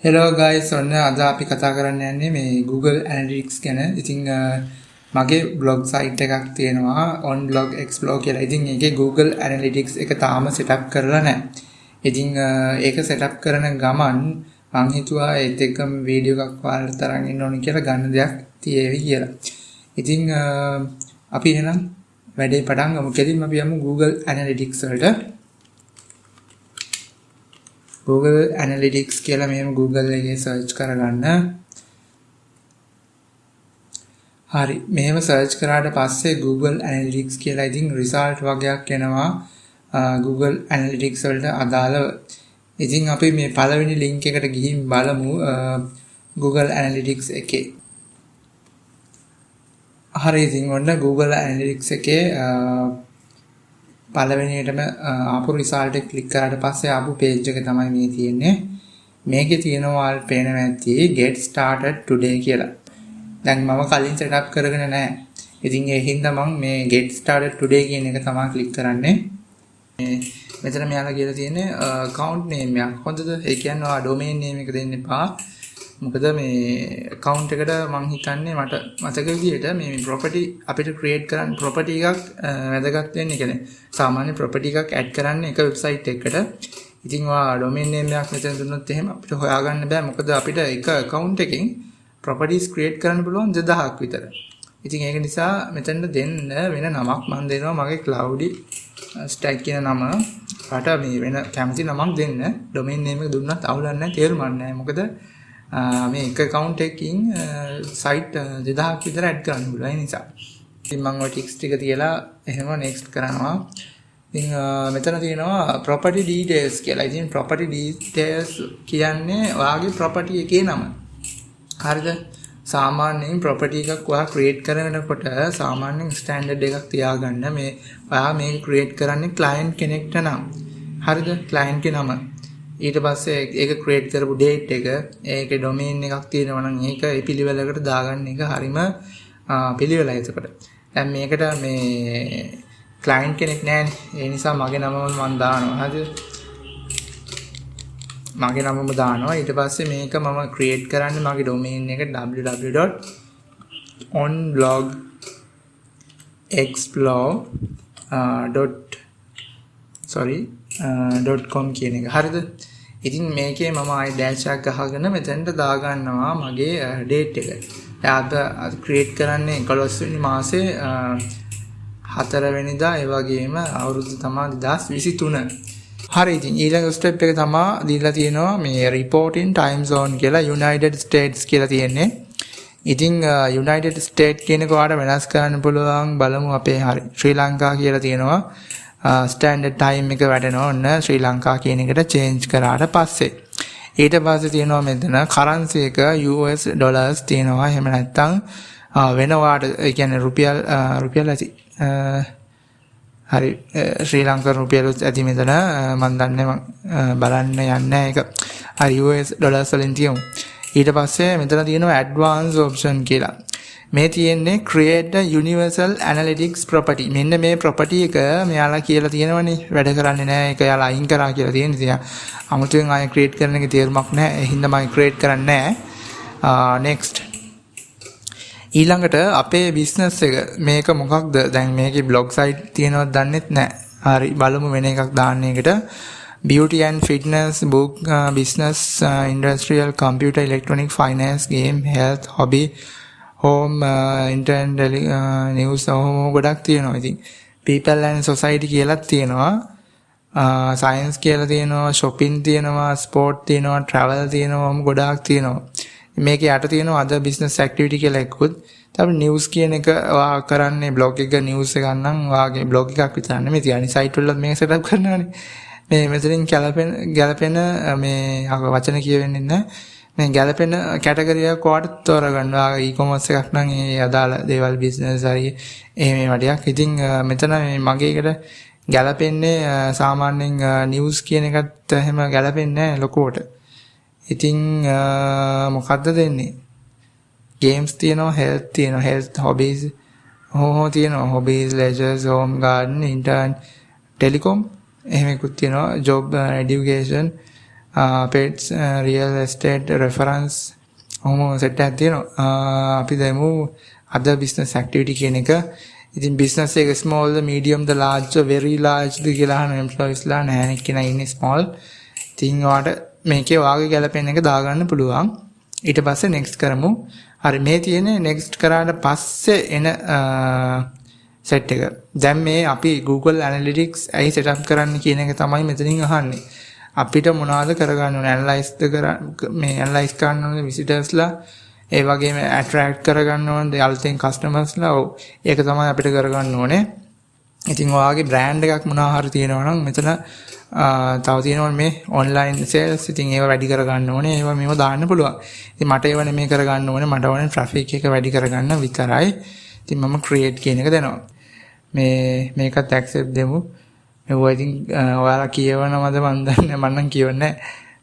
Hello guys, ඔන්න අද අපි කතා කරන්න යන්නේ මේ Google Analytics ගැන. ඉතින් මගේ blog site එකක් තියෙනවා on blog explore කියලා. ඉතින් ඒකේ Google Analytics එක තාම setup කරලා නැහැ. ඉතින් ඒක setup කරන ගමන් මං හිතුවා ඒත් එක්කම වීඩියෝ එකක් ඔයාලට තරන් ඉන්න ඕනේ කියලා ගන්න දෙයක් තියෙවි කියලා. ඉතින් අපි එහෙනම් වැඩේ පටන් ගමු. කෙලින්ම අපි යමු Google Analytics වලට. Google Analytics කියලා මෙහෙම Google එකේ search කරගන්න. හරි. මෙහෙම search කරාට පස්සේ Google Analytics කියලා ඉතින් result වගේක් එනවා Google Analytics වලට අදාළව. ඉතින් අපි මේ පළවෙනි link එකට ගිහින් බලමු Google Analytics එකේ. හරි. ඉතින් ඔන්න Google Analytics එකේ පළවෙනියටම ආපු result එක click කරාට පස්සේ ආපු page එක තමයි මේ තියෙන්නේ. මේකේ තියෙනවා ඔයාලට පේනවා ඇති get started today කියලා. දැන් මම කලින් setup කරගෙන නැහැ. ඉතින් ඒ හින්දා මම මේ get started today කියන එක තමයි click කරන්නේ. මෙතන මෙයාලා කියලා තියෙන්නේ account name එකක්. හොඳද? ඒ කියන්නේ ඔයා domain name එක දෙන්න එපා. මොකද මේ account එකට මම හිතන්නේ මට මතක විදිහට මේ property අපිට create කරන්න property එකක් වැදගත් වෙන්නේ කියන්නේ සාමාන්‍ය property එකක් add කරන්න එක website එකකට. ඉතින් ඔයා domain name එකක් මෙතන දුන්නොත් එහෙම අපිට හොයාගන්න බෑ. මොකද අපිට එක account එකකින් properties create කරන්න පුළුවන් 2000ක් විතර. ඉතින් ඒක නිසා මෙතනට දෙන්න වෙන නමක් මම දෙනවා මගේ cloudy stack කියන නම. රට මේ වෙන කැමති නමක් දෙන්න. domain name එක දුන්නත් අවුලක් නැහැ, තේරුමක් නැහැ. මොකද මේ එක account එකකින් site 2000ක් විතර add කරන්න පුළුවන්. ඒ නිසා ඉතින් මම ඔය ටික්ස් ටික තියලා එහෙම next කරනවා. ඉතින් මෙතන තියෙනවා property details කියලා. ඉතින් property details කියන්නේ ඔයාගේ property එකේ නම. හරිද? සාමාන්‍යයෙන් property එකක් ඔයා create කරනකොට සාමාන්‍යයෙන් standard එකක් තියාගන්න. මේ ඔයා මේක create කරන්නේ client කෙනෙක්ට නම්. හරිද? client ගේ නම. ඊට පස්සේ ඒක create කරපු date එක, ඒකේ domain එකක් තියෙනවා නම් ඒක ඒ පිළිවෙලකට දාගන්න එක හරිම පිළිවෙලයි එතකොට. දැන් මේකට මේ client කෙනෙක් නැහැනේ. ඒ නිසා මගේ නමම මම දානවා. හරිද? මගේ නමම දානවා. ඊට පස්සේ මේක මම create කරන්නේ මගේ domain එක www.onblogexplore.com කියන එක. හරිද? ඉතින් මේකේ මම ආයි dash එකක් ගහගෙන මෙතනට දාගන්නවා මගේ date එක. අද create කරන්නේ 11 වෙනි මාසේ 4 වෙනිදා. ඒ වගේම අවුරුදු තමයි 2023. හරි. ඉතින් ඊළඟ step එක තමයි දීලා තියෙනවා මේ reporting time zone කියලා United States කියලා තියෙන්නේ. ඉතින් United States කියන එක ඔයාලට වෙනස් කරන්න පුළුවන්. බලමු අපේ හරි ශ්‍රී ලංකා කියලා තියෙනවා. standard time එක වැටෙනවා ඔන්න ශ්‍රී ලංකා කියන එකට change කරාට පස්සේ. ඊට පස්සේ තියෙනවා මෙතන currency එක US dollars තියෙනවා. එහෙම නැත්නම් වෙන වාට ඒ කියන්නේ රුපියල් ඇති. හරි ශ්‍රී ලංකා රුපියල් ඇති මෙතන මම දන්නේ මම බලන්න යන්නේ ඒක. හරි US dollars වලින් තියමු. ඊට පස්සේ මෙතන තියෙනවා advanced option කියලා. මේ තියෙන්නේ create a universal analytics property. මෙන්න මේ property එක මෙයාලා කියලා තියෙනවනේ වැඩ කරන්නේ නැහැ. ඒක යාලා අයින් කරා කියලා තියෙන ඉතින් අමුතුවෙන් ආයෙ create කරන එකේ තේරුමක් නැහැ. ඒ හින්දා මම create කරන්නේ නැහැ. next ඊළඟට අපේ business එක මේක මොකක්ද? දැන් මේකේ blog site තියෙනවද දන්නෙත් නැහැ. හරි බලමු වෙන එකක් දාන්න එකට. beauty and fitness, book, business, industrial, computer, electronic, finance, game, health, hobby, home, internet, news ගොඩක් තියෙනවා. ඉතින් people and society කියලා තියෙනවා. science කියලා තියෙනවා, shopping තියෙනවා, sport තියෙනවා, travel තියෙනවා, ගොඩාක් තියෙනවා. මේකේ යට තියෙනවා other business activity කියලා එකකුත්. ඊට news කියන එක ඔයා කරන්නේ blog එක news එකක් නම් ඔයාගේ blog එකක් විතර නෙමෙයි තියන්නේ site වල මේක setup කරනවානේ. මේ මෙතනින් ගැලපෙන මේ වචන කියවෙන්නේ නැහැ. මේ ගැලපෙන කැටගරි එකක් ඔයාලට තෝරගන්න. ඔයා e-commerce එකක් නම් ඒ අදාළ දේවල් business හරි එහෙම වටියක්. ඉතින් මෙතන මගේ එකට ගැලපෙන්නේ සාමාන්‍යයෙන් news කියන එකත් එහෙම ගැලපෙන්නේ නැහැ ලොකුවට. ඉතින් මොකද්ද දෙන්නේ? games තියෙනවා, health තියෙනවා, health hobbies තියෙනවා, hobbies, leisures, home, garden, intern, telecom එහෙම එකකුත් තියෙනවා, job, education, pets real estate reference ඔහොම සෙට් එකක් තියෙනවා. අපි දැමු other business activity කියන එක. ඉතින් business එක small ද medium ද large very large ද කියලා අහන employees ලා නැහැ කෙනා ඉන්නේ small. ඉතින් ඔයාලට මේකේ වාගේ ගැලපෙන එක දාගන්න පුළුවන්. ඊට පස්සේ next කරමු. හරි මේ තියෙන්නේ next කරාට පස්සේ එන set එක. දැන් මේ අපි Google Analytics ඇයි setup කරන්න කියන එක තමයි මෙතනින් අහන්නේ. අපිට මොනවද කරගන්න ඕනේ analyze කරන්න ඕනේ visitors ලා ඒ වගේම attract කරගන්න ඕනේ අලුතෙන් customers ලා. ඔව් ඒක තමයි අපිට කරගන්න ඕනේ. ඉතින් ඔයාගේ brand එකක් මොනවා හරි තියෙනවා නම් මෙතන තව තියෙනවා මේ online sales. ඉතින් ඒව වැඩි කරගන්න ඕනේ. ඒව මේව දාන්න පුළුවන්. ඉතින් මට ඒව නෙමෙයි කරගන්න ඕනේ. මට ඕනේ traffic එක වැඩි කරගන්න විතරයි. ඉතින් මම create කියන එක දෙනවා. මේකත් accept දෙමු. මේවා ඉතින් ඔයාලා කියවනවද මන් දන්නේ මම නම් කියවන්නේ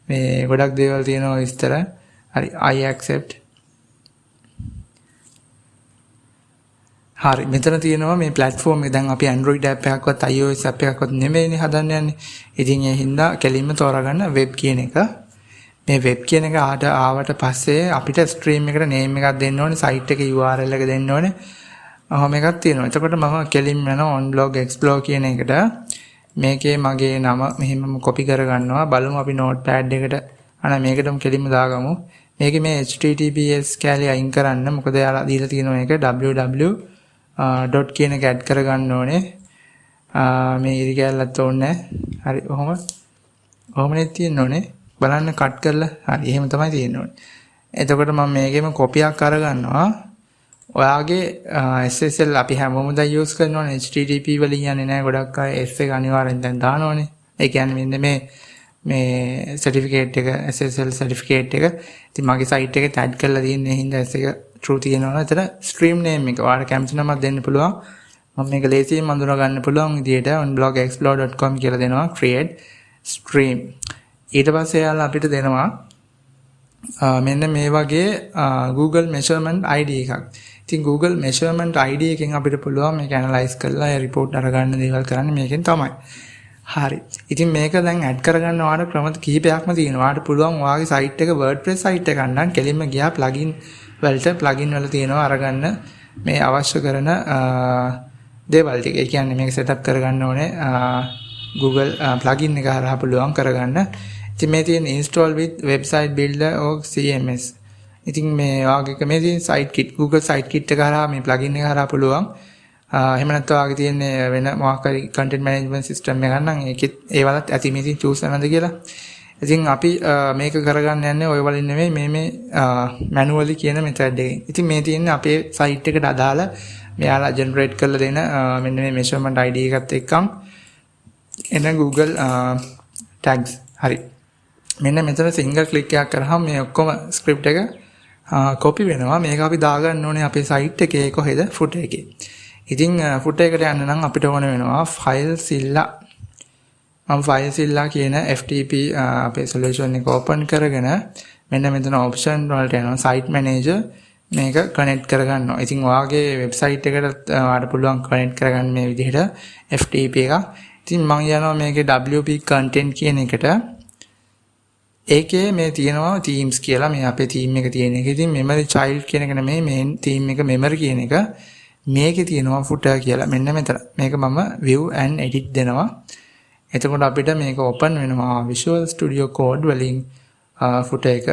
මේ ගොඩක් දේවල් තියෙනවා විස්තර. හරි I accept. හරි මෙතන තියෙනවා මේ platform එක. දැන් අපි Android app එකක්වත් iOS app එකක්වත් නෙමෙයිනේ හදන්න යන්නේ. ඉතින් ඒ හින්දා කෙලින්ම තෝරගන්න web කියන එක. මේ web කියන එක ආවට පස්සේ අපිට stream එකට name එකක් දෙන්න ඕනේ. site එකේ URL එක දෙන්න ඕනේ. ඔහොම එකක් තියෙනවා. එතකොට මම කෙලින්ම යනවා on blog explore කියන එකට. මේකේ මගේ නම මෙහෙමම copy කරගන්නවා. බලමු අපි notepad එකට මේකටම කෙලින්ම දාගමු. මේකේ මේ https කැලේ අයින් කරන්න. මොකද යාලා දීලා තියෙනවා මේක www dot කියන එක add කරගන්න ඕනේ. මේ ඉරි කැලලත් ඕනේ. හරි ඔහොමනේ තියෙන්න ඕනේ. බලන්න cut කරලා. හරි එහෙම තමයි තියෙන්න ඕනේ. එතකොට මම මේකෙම copy එකක් අරගන්නවා. ඔයාගේ SSL අපි හැමෝම දැන් use කරනවානේ HTTP වලින් යන්නේ නැහැ ගොඩක් අය S එක අනිවාර්යෙන් දැන් දානවනේ. ඒ කියන්නේ මෙන්න මේ certificate එක SSL certificate එක ඉතින් මගේ site එකේ tag කරලා තියෙන්නේ හින්දා S එක true තියෙනවා. එතන stream name එක ඔයාලා කැමති නමක් දෙන්න පුළුවන්. මම මේක ලේසියෙන් අඳුර ගන්න පුළුවන් විදියට onblogexplore.com කියලා දෙනවා create stream. ඊට පස්සේ යාලා අපිට දෙනවා මෙන්න මේ වගේ Google measurement ID එකක්. ඉතින් Google measurement ID එකෙන් අපිට පුළුවන් මේක analyze කරලා ඒ report අරගන්න දේවල් කරන්න මේකෙන් තමයි. හරි. ඉතින් මේක දැන් add කරගන්න ඔයාලට ක්‍රම කිහිපයක්ම තියෙනවා. ඔයාලට පුළුවන් ඔයාගේ site එක WordPress site එක ගන්න කෙලින්ම ගියා plugin වලට plugin වල තියෙනවා අරගන්න මේ අවශ්‍ය කරන දේවල් ටික. ඒ කියන්නේ මේක setup කරගන්න ඕනේ Google plugin එක හරහා පුළුවන් කරගන්න. ඉතින් මේ තියෙන install with website builder or CMS. ඉතින් මේ වාගේ මේ තියෙන site kit Google site kit එක හරහා මේ plugin එක හරහා පුළුවන්. එහෙම නැත්නම් වාගේ තියෙන වෙන මොකක් හරි content management system එකක් නම් ඒකෙත් ඒවලත් ඇති මේ තියෙන choose කරනද කියලා. ඉතින් අපි මේක කරගන්න යන්නේ ඔය වලින් නෙමෙයි මේ manually කියන method එකෙන්. ඉතින් මේ තියෙන්නේ අපේ site එකට අදාළ මෙයාලා generate කරලා දෙන මෙන්න මේ measurement ID එකත් එක්කම එන Google tags. හරි. මෙන්න මෙතන single click එකක් කරාම මේ ඔක්කොම script එක copy වෙනවා. මේක අපි දාගන්න ඕනේ අපේ site එකේ කොහෙද footer එකේ. ඉතින් footer එකට යන්න නම් අපිට ඕන වෙනවා filezilla. මම filezilla කියන FTP අපේ solution එක open කරගෙන මෙන්න මෙතන option වලට යනවා site manager මේක connect කරගන්නවා. ඉතින් ඔයාගේ website එකට ඔයාලට පුළුවන් connect කරගන්න මේ විදිහට FTP එක. ඉතින් මම යනවා මේකේ WP content කියන එකට. ඒකේ මේ තියෙනවා themes කියලා මේ අපේ theme එක තියෙන එක. ඉතින් memory child කියන එක නෙමෙයි main theme එක memory කියන එක. මේකේ තියෙනවා footer කියලා. මෙන්න මෙතන. මේක මම view and edit දෙනවා. එතකොට අපිට මේක open වෙනවා Visual Studio Code වලින් footer එක.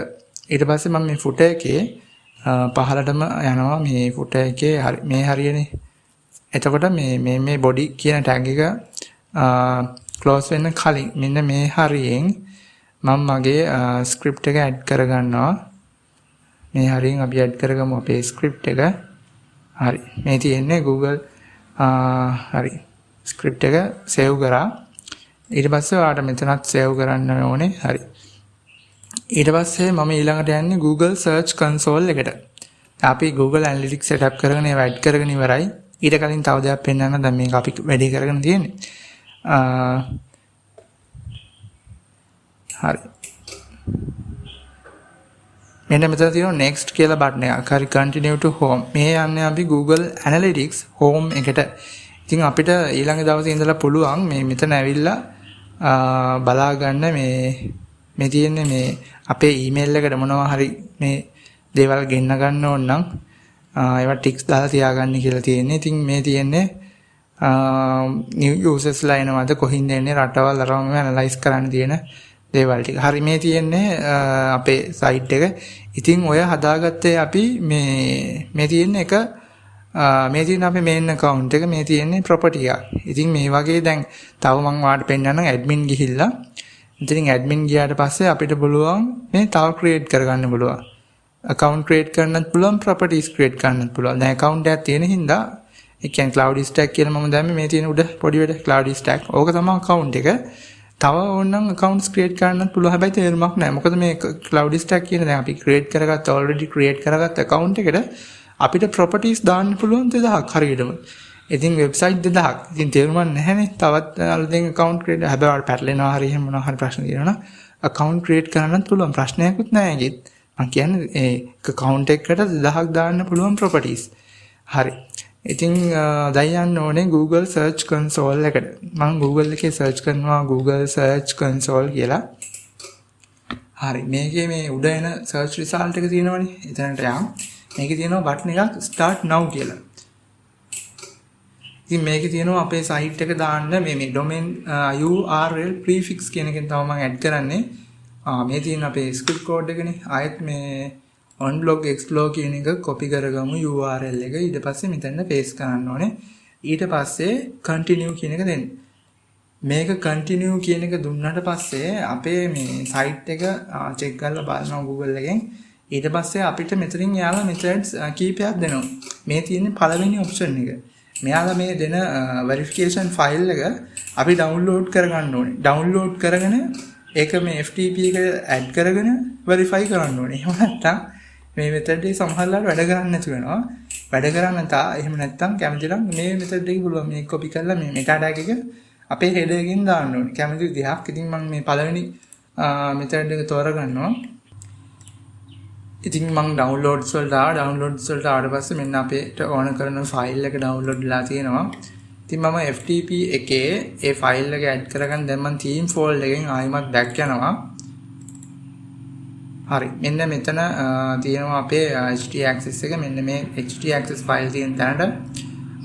ඊට පස්සේ මම මේ footer එකේ පහළටම යනවා මේ footer එකේ මේ හරියනේ. එතකොට මේ body කියන tag එක close වෙන්න කලින් මෙන්න මේ හරියෙන් මම මගේ script එක add කරගන්නවා. මේ හරියෙන් අපි add කරගමු අපේ script එක. හරි. මේ තියෙන්නේ Google හරි. script එක save කරා. ඊට පස්සේ ඔයාලට මෙතනත් save කරන්න ඕනේ. හරි. ඊට පස්සේ මම ඊළඟට යන්නේ Google Search Console එකට. අපි Google Analytics setup කරගෙන ඒව add කරගෙන ඉවරයි. ඊට කලින් තව දෙයක් පෙන්නන්න දැන් මේක අපි වැඩි කරගෙන තියෙන්නේ. හරි. මෙන්න මෙතන තියෙනවා next කියලා බටන් එකක්. හරි continue to home. මේ යන්නේ අපි Google Analytics home එකට. ඉතින් අපිට ඊළඟ දවසේ ඉඳලා පුළුවන් මේ මෙතන ඇවිල්ලා බලා ගන්න මේ මේ තියෙන්නේ මේ අපේ ඊමේල් එකට මොනවා හරි මේ දේවල් ගෙන්න ගන්න ඕන නම් ඒවා ටික්ස් දාලා තියාගන්න කියලා තියෙන්නේ. ඉතින් මේ තියෙන්නේ new usersලා එනවාද කොහින්ද එන්නේ රටවල් අරම ඇනලයිස් කරන්න තියෙන දේවල් ටික. හරි මේ තියෙන්නේ අපේ සයිට් එක. ඉතින් ඔය හදාගත්තේ අපි මේ තියෙන එක මේ තියෙන අපේ මේන් account එක මේ තියෙන්නේ property එක. ඉතින් මේ වගේ දැන් තව මම වාට පෙන්නන්නම් admin ගිහිල්ලා. ඉතින් admin ගියාට පස්සේ අපිට පුළුවන් මේ තව create කරගන්න පුළුවන්. account create කරන්නත් පුළුවන් properties create කරන්නත් පුළුවන්. දැන් account එකක් තියෙන හින්දා ඒ කියන්නේ cloud stack කියලා මම දැම්මේ මේ තියෙන උඩ පොඩි වැඩ cloud stack. ඕක තමයි account එක. තව ඕනනම් accounts create කරන්නත් පුළුවන්. හැබැයි තේරුමක් නැහැ. මොකද මේ cloud stack කියන දැන් අපි create කරගත්ත already create කරගත්ත account එකට අපිට properties දාන්න පුළුවන් 2000ක් හරියටම. ඉතින් website 2000ක්. ඉතින් තේරුමක් නැහැනේ. තවත් අලුතෙන් account create හැබැයි පැටලෙනවා හරි එහෙම මොනවා හරි ප්‍රශ්න තියෙනවා නම් account create කරන්නත් පුළුවන්. ප්‍රශ්නයක්වත් නැහැ ඒකෙත්. මම කියන්නේ ඒ account එකකට 2000ක් දාන්න පුළුවන් properties. හරි. ඉතින් දැන් යන්න ඕනේ Google search console එකට. මම Google එකේ search කරනවා Google search console කියලා. හරි. මේකේ මේ උඩ එන search result එක තියෙනවනේ. එතනට යන්න. මේකේ තියෙනවා බටන් එකක් start now කියලා. ඉතින් මේකේ තියෙනවා අපේ site එක දාන්න මේ domain URL prefix කියන එකෙන් තමයි මම add කරන්නේ. මේ තියෙන අපේ script code එකනේ. ආයෙත් මේ onblog explore කියන එක copy කරගමු URL එක. ඊට පස්සේ මෙතන paste කරන්න ඕනේ. ඊට පස්සේ continue කියන එක දෙන්න. මේක continue කියන එක දුන්නාට පස්සේ අපේ මේ site එක check කරලා බලනවා Google එකෙන්. ඊට පස්සේ අපිට මෙතනින් යාලා methods කීපයක් දෙනවා. මේ තියෙන්නේ පළවෙනි option එක. මෙයාලා මේ දෙන verification file එක අපි download කරගන්න ඕනේ. download කරගෙන ඒක මේ FTP එකට add කරගෙන verify කරන්න ඕනේ. එහෙම නැත්නම් මේ method එක සමහරවිට වැඩ කරන්නේ නැති වෙනවා. වැඩ කරන්න එහෙම නැත්නම් කැමති නම් මේ method එක පුළුවන් මේ copy කරලා මේ meta tag එක අපේ header එකකින් දාන්න ඕනේ. කැමති විදිහක්. ඉතින් මම මේ පළවෙනි method එක තෝරගන්නවා. ඉතින් මම downloads වලට ආවට පස්සේ මෙන්න අපිට ඕන කරන ෆයිල් එක download වෙලා තියෙනවා. ඉතින් මම FTP එකේ ඒ ෆයිල් එක add කරගන්න දැන් මම theme folder එකෙන් ආයෙමත් back යනවා. හරි. මෙන්න මෙතන තියෙනවා අපේ htaccess එක. මෙන්න මේ htaccess file තියෙන තැනට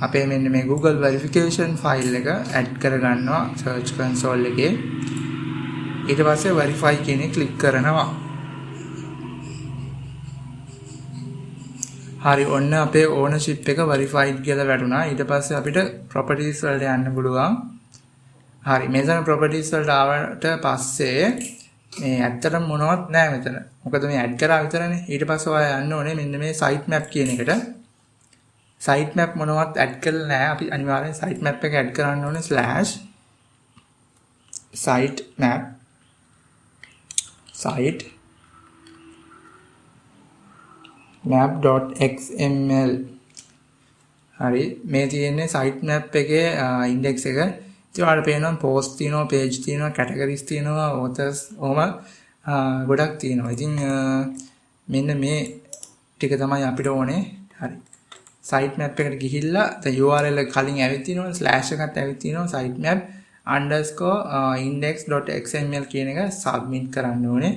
අපේ මෙන්න මේ Google verification file එක add කරගන්නවා search console එකේ. ඊට පස්සේ verify කියන එක click කරනවා. හරි ඔන්න අපේ ownership එක verified කියලා වැටුණා. ඊට පස්සේ අපිට properties වලට යන්න පුළුවන්. හරි මෙතන properties වලට ආවට පස්සේ මේ ඇත්තටම මොනවත් නැහැ මෙතන. මොකද මේ add කරා විතරනේ. ඊට පස්සේ ඔයා යන්න ඕනේ මෙන්න මේ site map කියන එකට. site map මොනවත් add කරලා නැහැ. අපි අනිවාර්යෙන් site map එක add කරන්න ඕනේ /site map site map.xml. හරි මේ තියෙන්නේ site map එකේ index එක. ඉතින් ඔයාලට පේනවා post තියෙනවා, page තියෙනවා, categories තියෙනවා, authors ඔහම ගොඩක් තියෙනවා. ඉතින් මෙන්න මේ ටික තමයි අපිට ඕනේ. හරි. site map එකට ගිහිල්ලා දැන් URL එක කලින් ඇවිත් තියෙනවා, slash එකත් ඇවිත් තියෙනවා, site map _index.xml කියන එක submit කරන්න ඕනේ.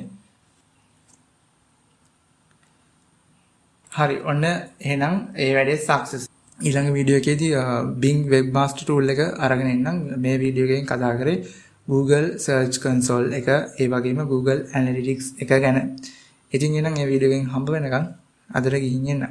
හරි ඔන්න එහෙනම් ඒ වැඩේ success. ඊළඟ වීඩියෝ එකේදී Bing webmaster tool එක අරගෙන එන්නම්. මේ වීඩියෝ එකෙන් කතා කරේ Google search console එක ඒ වගේම Google analytics එක ගැන. ඉතින් එහෙනම් මේ වීඩියෝ එකෙන් හම්බ වෙනකන් අදට ගිහින් එන්න.